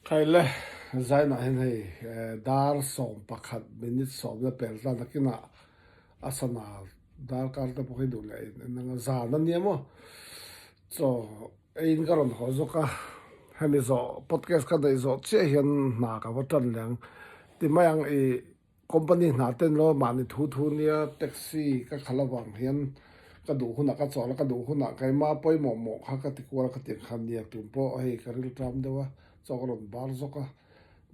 Khai le zai na hen hei dar som pakhat minute som na pel ta nakina asana dar kar ta pokhi du le nang za na niamo so ein karon ho zo ka hemi zo podcast ka dai zo che hian na ka watan lang ti mayang company na ten lo mani thu nia taxi ka khalawang hian ka du huna ka chola ka du huna kai ma poi mo kha ka ti kwal ka ti khan nia tum po hei ka ril tram dewa chokolon bar zo ka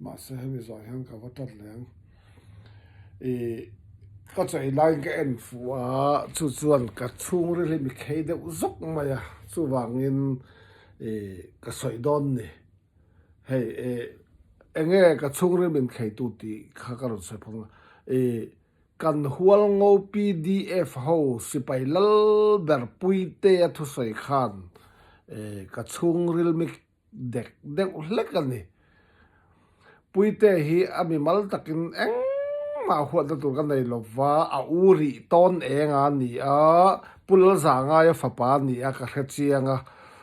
ma se hemi zo hian ka watan lang có chạy lại cái anh phụ chú chuan cả chung rồi mi khai được dốc mà ya chú vàng in cái sợi đòn này hay anh nghe cái chung rồi mình khai tụt thì khá cái rồi sợi phong kan hual ngô PDF ho sipai lal ber puite thu soi khan cái chung rồi mi dek dek lek kan ni puite hi ami mal takin eng mà huat tu kan nei lova a uri ton enga ni a pul zanga ya fapa ni a ka khachianga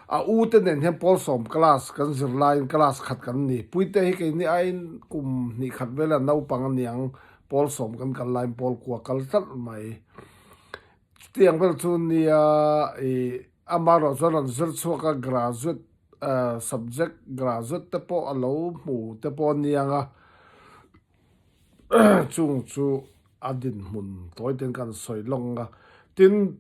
a u te nen hem pol som class kan zirline class khat kan ni puite hi ke ni ain kum ni khat vela nau pang niang pol som kan line pol kwa kal tat mai tiang vel chu ni a amaro zoran zir chu ka graduate subject graduate te po alo mu te po nianga chung chu adin mun toy ten kan soi longa tin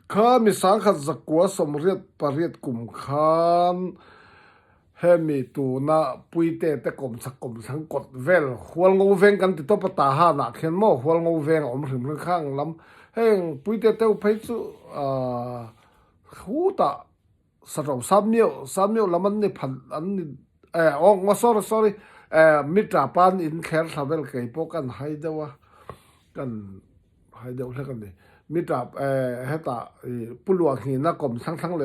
kha mi sang khat zakwa somriat pariat kum khan hemi tu na puite te kom sang kot vel hwal ngo veng kan ti to pata ha na khen mo hwal ngo veng om hrim khang lam heng puite te phai chu hu ta sarau samyo laman ni phan an ni ong sorry mitra pan in kher thavel kei po kan haidewa kan haidew le kan ni mitra heta pulwa hi na kom thang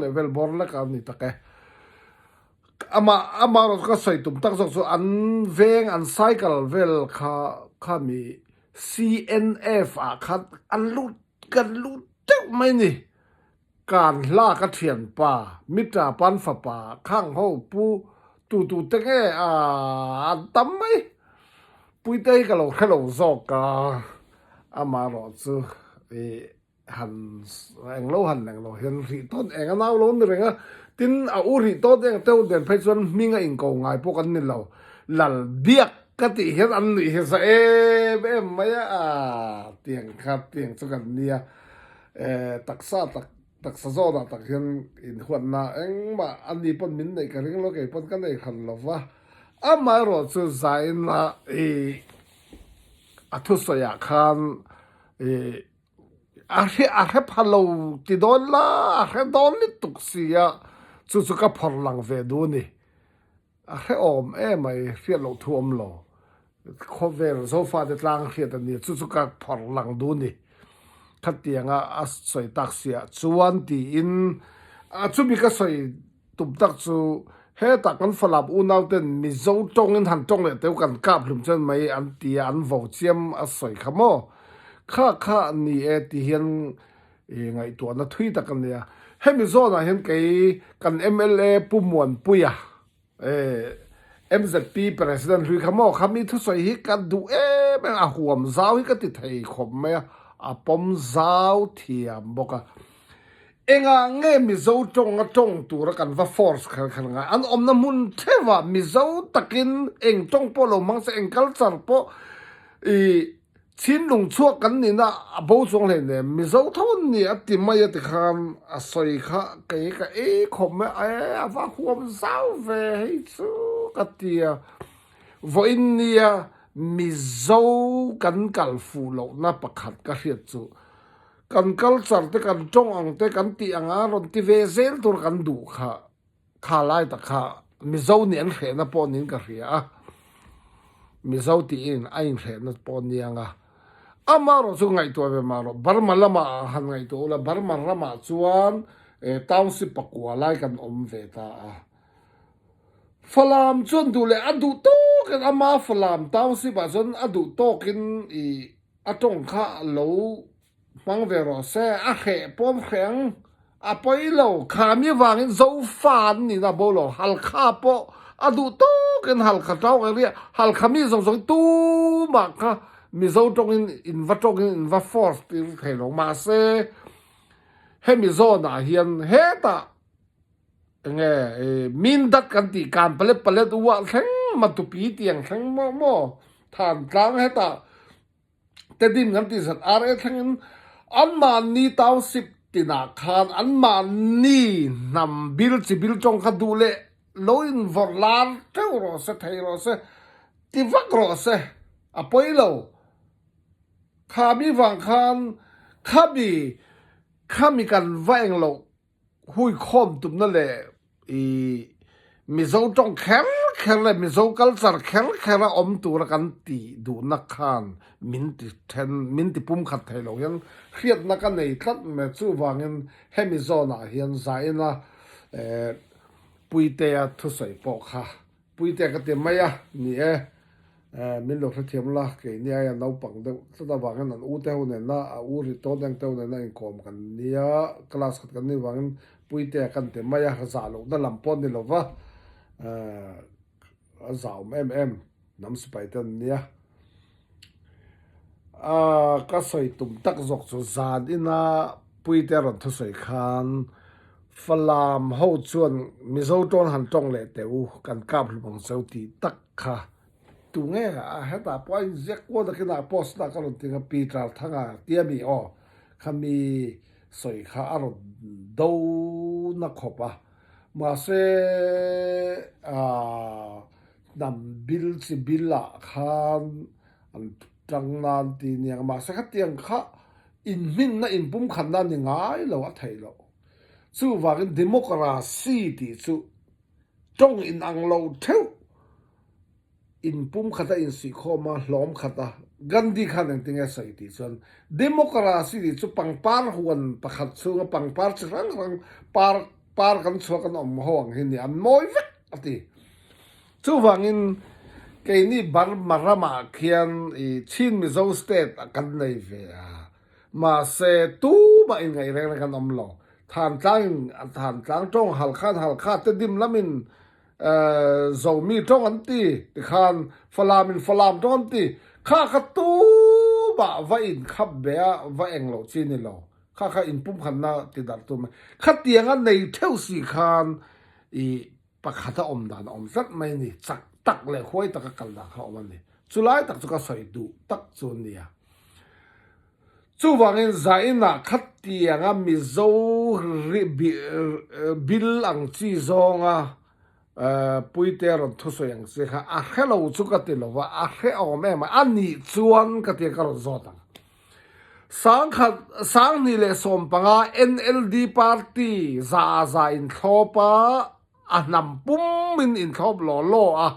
le vel bor la ka ni take ama ro ka soi tum tak so an veng an cycle vel kha mi CNF a khat an lut kan lut tek mai ni kan la ka thian pa mitra pan fa pa khang ho pu tu te ke tam mai pui te ka lo hello zo ka ama ro chu han ang lo hian ri ton eng naw lo ni renga tin a u ri to deng teu den phai chuan minga in ko ngai po kan ni lo lal biak ka ti hian an ni he sa em maya tiang khat tiang chu kan nia taksa taksa zo da tak hian in huan na eng ma ani pon min nei ka ring lo ke pon kan nei khan lo wa ama ro chu zain na athu so ya khan a he phalo ti don la a he don li tuk sia chu ka phor lang ve du ni a he om mai fiat lo thuam lo kho ver zo fa de tlang khiat ani chu ka phor lang du ni khát tiếng à soi tác xia chuan ti in chu bi ka soi tum tak chu he ta kan falap u nau ten mi zo tong in han tong le teu kan kap lum chen mai an ti an vo chiam a soi khamo kha ni ti hian ngai to na thui ta kan ya he mi zo na hian ke kan MLA pumuan puya MZP president lui khamo khami thu soi hi kan du a huam zau hi ka ti thei khom me a pom zau thiam boka enga nge mi zo tong tu ra kan va force khan nga an om na mun thewa mi zo takin eng tong po lo mang se eng culture po chin lung chuak kan ni na a bo chong le ne mi zo thon ni ati mai ati kham a soi kha ke ka khom me a va huam zau ve hi chu ka tia voin nia mi zo kan kal fu lo na pakhat ka hriat chu kan culture te kan tong ang te kan ti anga ron ti ve zel tur kan du kha lai ta kha mi zo ni an khe na po nin ka hria mi zo ti in ain khe na po ni anga amaro chu ngai to ve maro barma lama han ngai to la barma rama chuan township pakwa lai kan om ve ta falam chuan du le adu to kan ama falam township a chuan adu to kin atong kha lo mang ve ro se a khe pom kheng a poi lo kha mi wangin zo fan ni na bolo hal kha po adu to ken hal kha tau ka ria hal khami song song tu ma kha mi zo tong in va tong in va force ti thei lo ma se he mi zo na hian he ta nge min dat kan ti kan pale wa theng ma tu pi tiang theng mo than tlang he ta te dim kan ti sat are theng an man ni tau sip tina khan an man ni nam bil chi bil chong kha du le loin vor lar teu ro se thei ro se ti vak ro se a poilo kha mi wang khan kha mi kan vang lo hui khom tum na le i mi zo tong kher le mi zo culture kher om tu ra kan ti du na khan min ti pum khat thei lo yan khiat na kan nei tlat me chu wangin he mi zo na hian zaina puite a thu soi po kha puite ka te maya ni min lo thiam la ke ni ya no pang de ta wangan an u te hu ne na u ri to dang te ne na in kom kan nia class khat kan ni wangin puite kan te maya za lo da lampon ni lo wa zao nam spai tan nia ka soi tum tak zok chu zan ina puite ron thu soi khan falam ho chuan mizo ton han tong le te u kan kap lubang sau ti tak kha tu nge a heta point zek ko da kina post na ka ron tinga pi tral thanga tia mi o khami soi kha aro do na khopa ma se nam bil chi billa khan an tang nan ti niang ma se kha tiang kha in min na in pum khan na ni ngai lo a thai lo chu wangin democracy ti chu tong in ang lo theu in pum khata in si khoma hlom khata gandhi khan ang tinga sai ti chon democracy ti chu pangpar huan pakhat chu nga pangpar chrang par kan chu kan om hong hin ni an moi vek ati chu wangin ke ni bar marama khian I chin mi zo state kan nei ve ma se tu ma in ngai reng kan om lo than tlang tong hal khan te dim lamin zo mi tong an ti khan falam tong an ti kha tu ba va in khap be va eng lo chi ni lo kha in pum khan na ti dar tu ma kha tiang an nei theu si khan I pakhata om dan om zat mai ni chak tak le khoi tak kal da kha om ni chulai tak chu ka soi du tak chu nia chu wangin zaina khat tianga mi zo bil ang chi zonga puite ron thu so yang se kha a hello chu ka ti lo wa a he o me ma ani chuan ka ti ka ro zo ta sang ni le som panga NLD party za in thopa a nam pum in thop lo a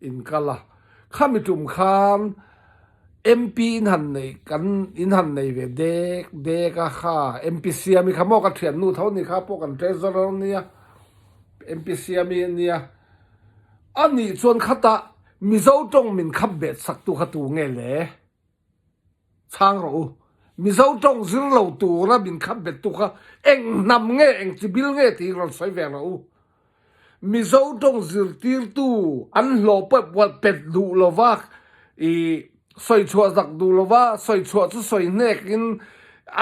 in kala khamitum khan MP in han nei kan in han nei ve de ka kha MP siami khamo ka thian nu tho ni kha po kan treasurer nia MP siami nia ani chuan khata mizo tong min khap bet sak tu kha tu nge le chang ro mizo tong zir lo tu ra bin khap bet tu kha eng nam nge eng chibil nge ti ron sai ve ro mizo tong zir tir tu an lo pet wat pet du lo wa I soi chua zak du lo wa soi chua chu soi nek in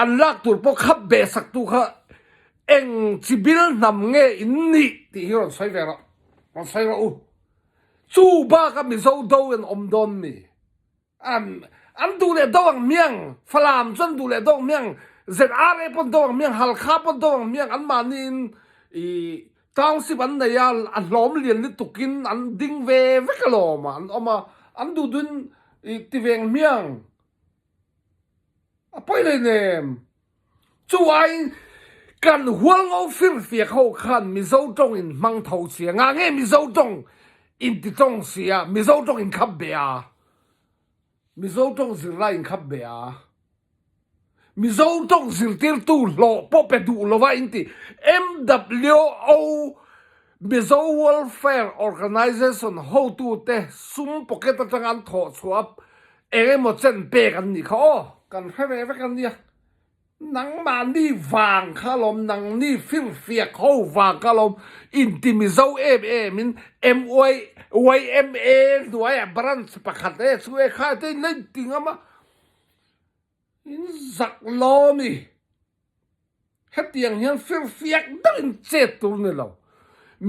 an lak tur po khap be sak tu kha eng chibil nam nge in ni ti hiron sai ve ro on sai ro chu ba ka mi zo do en om don ni an du le dong miang falam chan du le dong miang ZR pon dong miang hal kha pon dong miang an manin I tang si ban na ya an lom lian ni tukin an ding ve ka lo ma an oma an du dun ti veng miang a poi le nem chu ai kan hual ngau fir fia khau khan mi zo tong in mang thau chia nga nge mi zo tong in ti tong sia mi zo tong in khap be a mi zo tong zir la in khap be a mi zo tong zir tir tu lo po pe du lo wa in ti MWO Mizo Welfare Organization ho tu te sum pocket tang an tho chuap enge mo chen pe kan ni kho kan fe ve kan ni นังมานี่วางคาลมนังนี่ฟิลเฟียเขาวางคาลมอินติมิโซมินMYMA ด้วยบรันสปะขัดสวยข้าได้นั่นติงอะมาอินสักลมีเฮ็ดอย่างนี้ฟิลเฟียดังเจ็ดตัวนี่เรา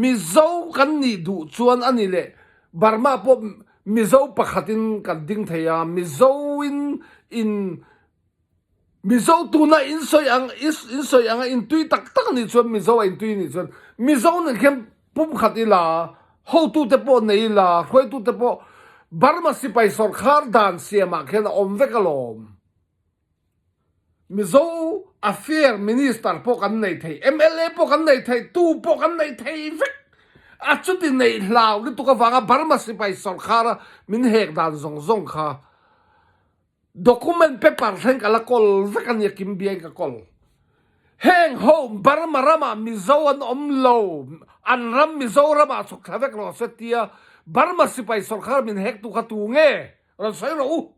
มิโซกันนี่ดูชวนอันนี้เลยบาร์มาพบมิโซปะขัดินกันดิ้งเทียมิโซอินมิโซตัวน่ะอินสอยอังอินตุยตักนี่ชวนมิโซอินตุยนี่ชวนมิโซนี่เข้มปุ่มขัดอีลาhow tu te po nei la khoi tu te po barma sipai sarkar dan siama khen om vekalom mizo affair minister po kan nei thei MLA po kan nei thei tu po kan nei thei vek achuti nei law ni tu ka wanga barma sipai sarkar min hek dan zong kha document paper then kala kol vekan yakim biai ka kol heng home barma rama mizo an omlo an ram mizo rama suk thavek ro setia barma sipai sarkar min hek tu kha tu nge ran sai ro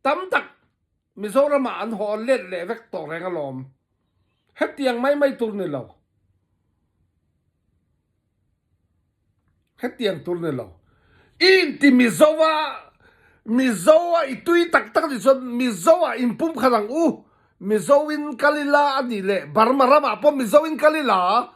tam tak mizo rama an ho let le vek to reng alom hetiang mai tur ni lo hetiang tur ni lo in ti mizowa itui tak ni son mizowa impum kharang mizowin kalila ani le barma rama po mizowin kalila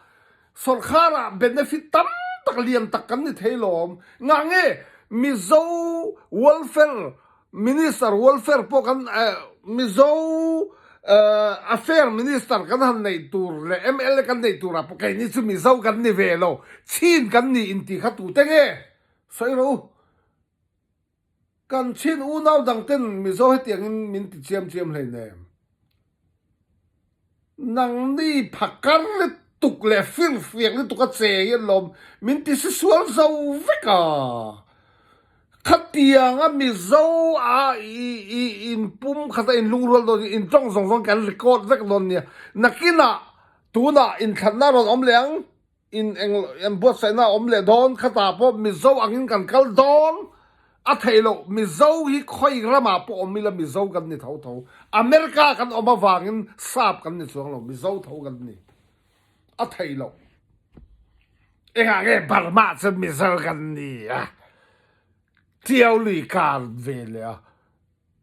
sarkara benefit tam tak liam tak kan ni thailom ngange mizo welfare minister welfare po kan mizo affair minister kan han nei tur le ML kan nei tur po kai ni chu mizo kan ni velo chin kan ni inti khatu tenge soiro kan chin u nau dang ten mizo hetiang min ti chiam hlei ne nang ni phakar le tuk le fil fiak le tuk a che yen lom min ti si sual zo veka khatiang a mi zo a in pum khata in lungrol do in tong zong kan record vek don nia nakina tuna in khanna ron omleng in en bot sai na omle don khata po mi zo angin kan kal don a thailo mi zo hi khoi rama po omila mi zo kan ni tho America kan oma wangin sap kan ni chuang lo mi zo tho kan ni a thailo e ha ge barma che mi zo kan ni a tiao lui kan vele a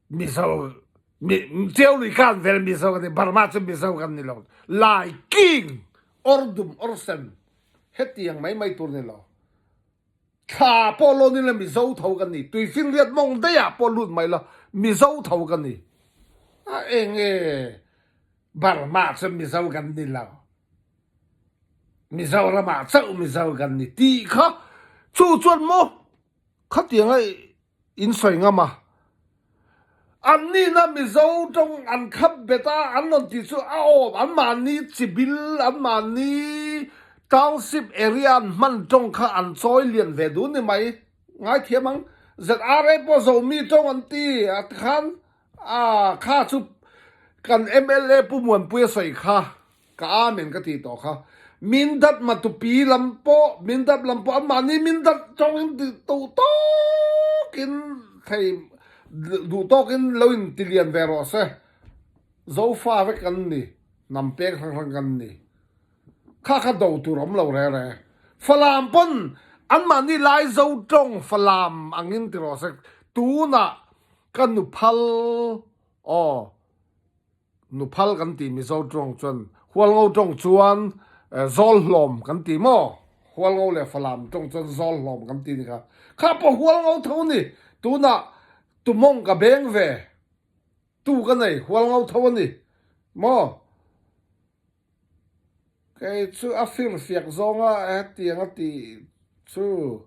mi zo mi tiao lui kan vele mi zo kan ni barma che mi zo kan ni lo lai king ordum orsen hetiang mai tur ni loข้าพอลนี่เลยมีเจ้าเท่ากันนี่ตุยฟิลเลียดมองได้อะพอลุ่นไม่ละมีเจ้าเท่ากันนี่เองบาร์มาจะมีเจ้ากันนี่แล้วมีเจ้าละมาเจ้ามีเจ้ากันนี่ตีเขาจู่จวนโมเขาเตียงไอ้อินสวยงามอ่ะอันนี้นะมีเจ้าจงอันขับเบต้าอันนั้นที่จู่อันมานี้จิบิลอันมานี้township area man tong kha an choi lian ve du ni mai ngai thiamang ZRA po zo mi tong an ti at khan kha chu kan MLA pu muan pu soi kha ka amen ka ti to kha min dat ma tu pi lampo min dat lampo mani min dat tong in tu to kin thai du to kin loin ti lian ve ro se zo fa ve kan ni nam pe khang kan niข้าดูตัวรำเราเร่ฝรั่งปนอันมันนี่ไล่เจ้าจงฝรั่งอังอินติโรสตัวน่ะกันนุพัลนุพัลกันตีมีเจ้าจงจนหัวเราจงจวนซอลลมกันตีมั้งหัวเราเลยฝรั่งจงจนซอลลมกันตีนี่ครับข้าพอหัวเราเท่านี้ตัวน่ะตัวมงกับเบงเวตัวกันไหนหัวเราเท่านี้มั้งcái chú áp phim phiệt zong á tiếng á tí chú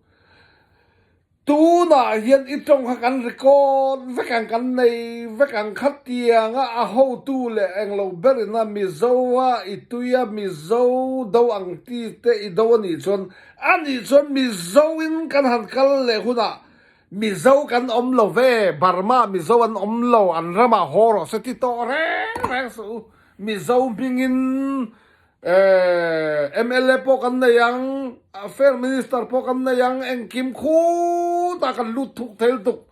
tu na hiện ít trong các anh record với các này với các khách tiếng á hậu tu lệ anh lâu beri na mi dâu á ít tu ya mi dâu đâu ang ti te ít đâu anh chọn mi dâu in kan han kal lệ huna mi dâu kan lâu về Burma mi dâu an lâu an rama horo sẽ ti to re su mi dâu pingin MLA po kan na yang affair minister po kan na yang eng kim khu ta kan lut thuk thel tuk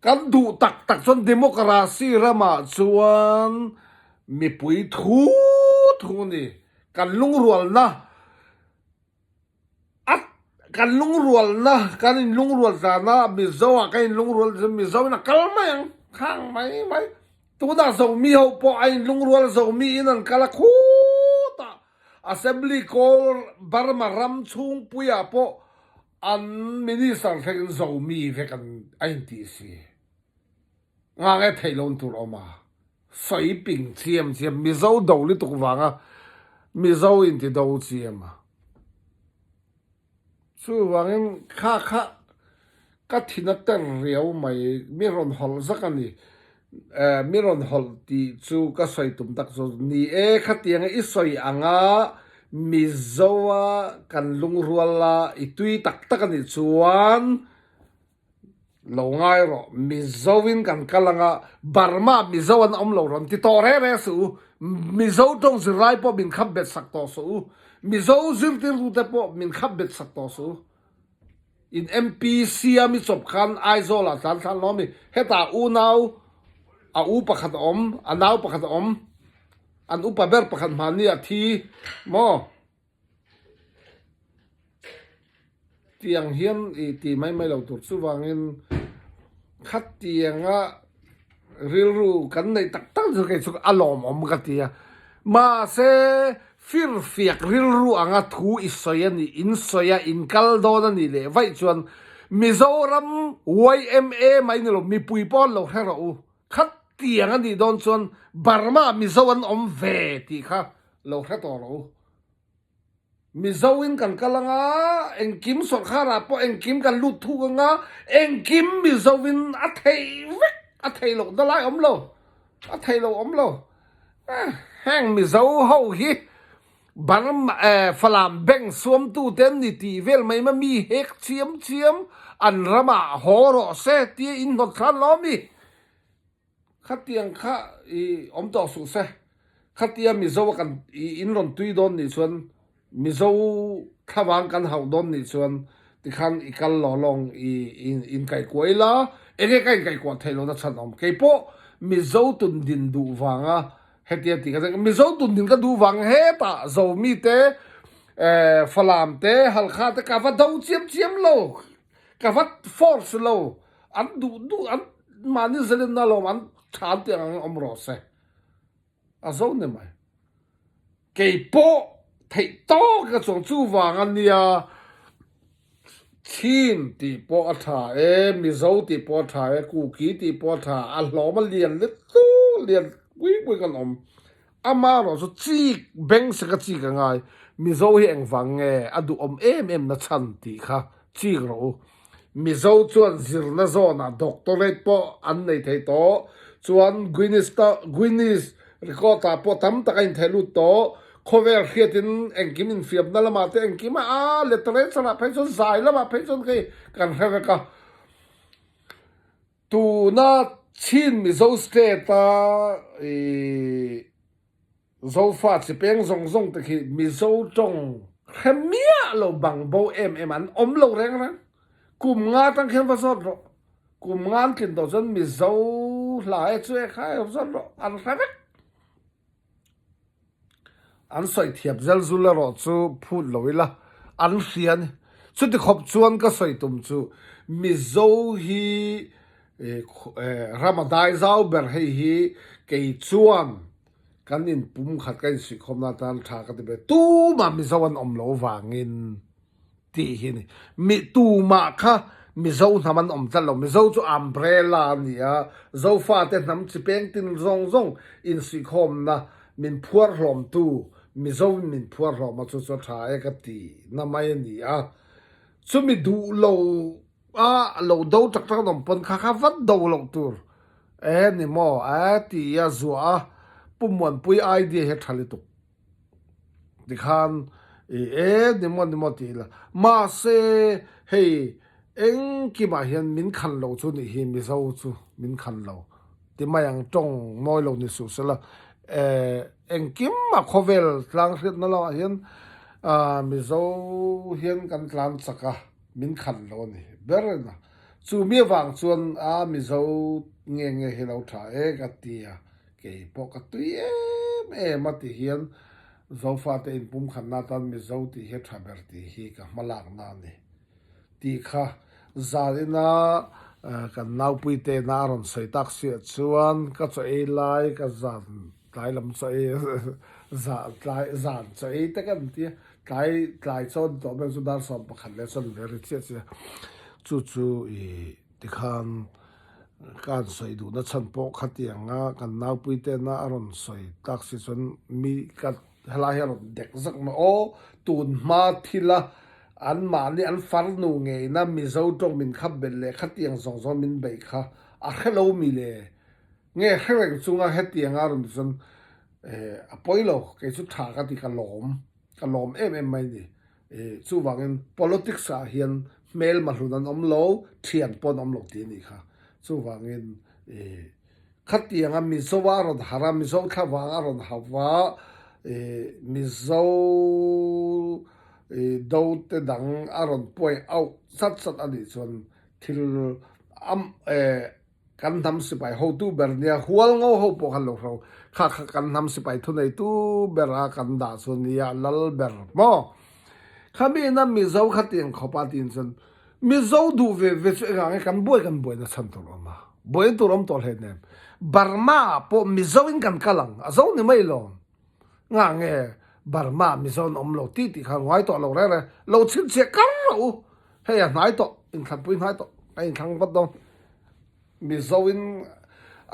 kan du tak chuan democracy rama chuan mi pui thu ni kan lung rual na at kan lung rual na kan in lung rual ta na mi zo a kan in lung rual mi zo na kal mai khang mai tu da zo mi ho po ai lung rual zo mi in an kala khu ta assembly call barma ram chung puya po an minister thek zo mi ve kan ai ti si nga nge thailon tur oma soi ping chiam mi zo do li tuk wanga mi zo in ti do chiam chu wangin kha ka thina ter riau mai mi ron hol zakani mi ron hol ti chu ka soi tum tak zo ni e khatiang i soi anga mi zowa kan lung ruala i tui tak ani chuan lo ngai ro mi zowin kan kalanga barma mi zowan om lo ron ti to re su mi zo tong zirai po min khap bet sak to su mi zo zir tir lu te po min khap bet sak to su in MPC mi chop khan aizola tan no mi heta u nau a u pakhat om a nau pakhat om an u paber pakhat mani a thi mo tiang hian i ti mai lo tur chu wangin khat tianga rilru kan nei tak zu ke chu alom om ka tia ma se fir fiak rilru anga thu isoya ni in soya in kal do na ni le vai chuan Mizoram YMA mai ni lo mi pui pon lo hera u khat tianga ni don chuan Burma Mizoan om ve ti kha lo hra to lo Mizawin kan kalanga engkim sorkhara po engkim kan lut thu nga engkim Mizawin athei lo dalai om lo hang Mizaw ho hi baram falam beng suam tu ten ni ti vel mai ma mi hek chiam an rama horo se ti in not khan lo mi khatiang kha i om to su se khatia Mizaw kan in ron tui don ni chuan Mizo khawang kan hau don ni chuan ti khan ikal lo long in kai koila enge kai ko thailo na chanom ke po Mizo tun din du wanga hetia ti ka Mizo tun din ka du wang he ta zo mi te falam te halkha te ka va dau chiam lo ka va force lo an du an mani zelen na lo an than te ang omro se a zo ne mai ke po thầy to cái chỗ chú vàng anh nia chin thì bỏ thả mi dâu thì bỏ thả củ ký thì bỏ thả ăn lò mà liền quý cái ông ama rồi số chi beng sẽ cái chi cái ngay mi dâu hiện vàng nghe adu em na chăn thì kha chi rồi mi dâu chuan zir na zona doctorate po anh này thầy to chuan Guinness record ta po tam ta cái thầy lút to cover khiatin engkim in fiam na lama te engkim a letre chana phaichon zai lama phaichon ke kan hre ka tu na chin mi zo state ta zo fa chi peng zong te khi mi zo tong khemia lo bang bo em an om lo reng ran kum nga tang khen va zot ro kum ngan kin do zon mi zo la e chue khai zot ro an hre an soi thiap zel zula ro chu phut loila an hian chu ti khop chuan ka soi tum chu Mizo hi ramadai zau ber hi ke chuan kan in pum khat kan si khom na tan tha ka te be tu ma Mizoan om lo wangin ti hi ni mi tu ma kha Mizo naman om tal lo Mizo chu umbrella nia zo fa te nam chi peng tin zong in si khom na min phuar hlom tu Mizo min phuar hlom ma chu tha e ka ti na mai ni a chu mi du lo lo do tak nom pon kha vat do lo tur ni mo ti ya zua pumwan pui idea he thali tu dikhan ni mo ti la ma se hey eng ki ma hian min khan lo chu ni hi Mizo chu min khan lo ti mayang tong moi lo ni su sala eng kim ma khovel tlang hrit na lo hian Mizo hian kan tlan chaka min khan lo ni berna chu mi wang chuan a mi zo nge hi lo tha e ka tia ke po ka tui ma ti hian zo fa te in pum khan na tan mi zo ti he tha ber ti hi ka malak na ni ti kha zarina kan nau pui te na ron sei tak sia chuan ka cho e lai ka zan tlai lam cho e za tlai zan cho e te kan ti tlai chon to be zu dar som pakhan le chon ve ri chia chia chu chu i ti khan kan soi du na chan po khatianga kan nau pui te na aron soi tak si chon mi ka hala hian dek zak ma o tun ma thila an ma ni an far nu nge na mi zo tong min khap bel le khatiang zong zong min bei kha a khelo mi le nge khreng chunga hetiang aron chon a poilo ke chu tha ka ti ka lom em mai ni chu wangin politics a hian mel ma hlunan om lo thian pon om lo ti ni kha chu wangin khatiang a mi zo aron hara mi zo kha wang aron hawa mi zo do te dang aron poi au sat ani chon thil am kan nam si pai ho tu ber nia hual ngo ho po kan lo ro kha kan nam si pai thu nei tu bera kan da chon ya lal ber mo khami na mi zo khatiang khopa tin chon mi zo du ve chu ga kan boi na chan to ma boi tu rom to he ne barma po mi zo in kan kalang a zo ni mai lo nga nge Burma mi zon om lo ti ti khang wai to lo re lo chin che kar lo he ya nai to in khan pui nai to ai thang bat dong mi zo in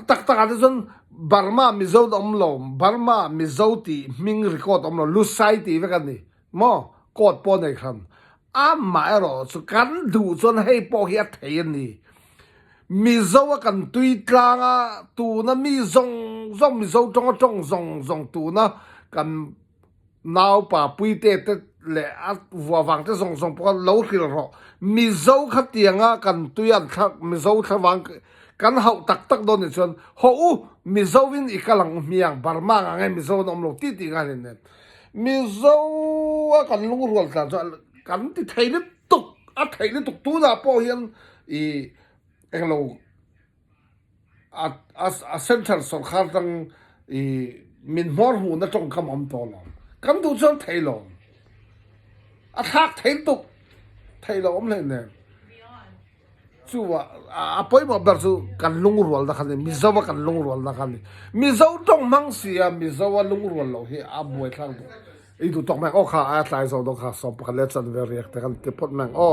tak tak a zon Burma mi zo om lo Burma mi zo ti ming record om lo lu sai ti ve kan ni mo kot po nei khan a ma ro chu kan du zon hei po hi a thei ni mi zo kan tui tlanga tu na mi zong mi zo tong zong tu na kan now pa pui te le at wa wang te song po lo khil ro mi zo khatianga kan tuyan thak mi zo thawang kan hau tak don ni chon ho u mi zo win ikalang miang Burma nga mi zo nom lo ti nga ne mi zo kan lung rual ta kan ti thei ni tuk tu na po hian i englo a center so khar tang i min mor hu na tong kam om to lo kan du chon thei lo a thak thei lo om le ne chu wa a poi mo ber chu kan lung rual da khan mi zo kan lung rual da khan mi zo tong mang sia mi zo wa lung rual lo hi a boi thang i du tong mang o kha a tlai zo do kha so pa le chan ve riak te kan te pot mang o